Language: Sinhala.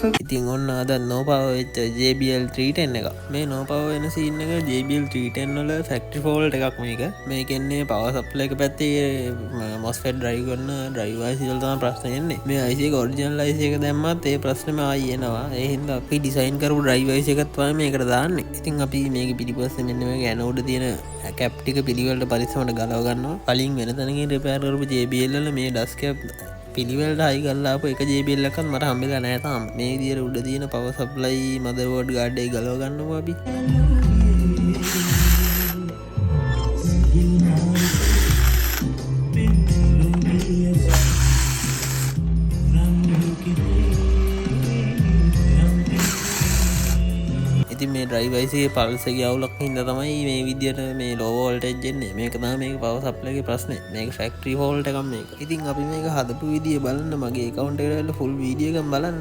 ඉතින් ඔන්න අද නොපවෙච්ච JBL 310 එක මේ නොපව වෙන සීන් එක JBL 310 වල ෆැක්ටරි ෆෝල්ට් එකක් මේක මේකෙන්නේ පවර් සප්ලයි එක පැත්තේ MOSFET ඩ්‍රයිව් කරන ඩ්‍රයිවර් IC වල තමයි ප්‍රශ්නේ එන්නේ මේ IC එක ඔරිජිනල් IC එක දැම්මත් ඒ ප්‍රශ්නේම ආයි එනවා ඒ හින්දා අපි ඩිසයින් කරපු ඩ්‍රයිවර් IC එකත් තමයි මේකට දාන්නේ ඉතින් අපි මේක පිටිපස්සේ මෙන්න මේක ඇනෝඩ් තියෙන කැප් ටික පිළිවෙලට පරිස්සමට ගලව ගන්නවා කලින් වෙන තැනකින් රිපෙයාර් කරපු JBL වල මේ ඩස්ට් කැප් පිළිවෙලට හයි කරලාපු එක JBL එකක් මට හම්බෙලා නැහැ තාම මේ විදියට උඩ තියෙන පවර් සප්ලයි මදර්බෝඩ් ගාඩ් එක ගලව ගන්නවා අපි ඉතින් මේ ඩ්‍රයිවර් IC එකේ පල්ස් එකේ අවුලක් හින්දා තමයි මේ විදියට මේ ලෝ වෝල්ටේජ් එන්නේ මේක තමයි මේක පවර් සප්ලයි එකේ ප්‍රශ්නේ මේක ෆැක්ටරි ෆෝල්ට් එකක් මේක ඉතින් අපි මේක හදපු විදිය බලන්න මගේ account එකට ෆුල් වීඩියෝ එකක් බලන්න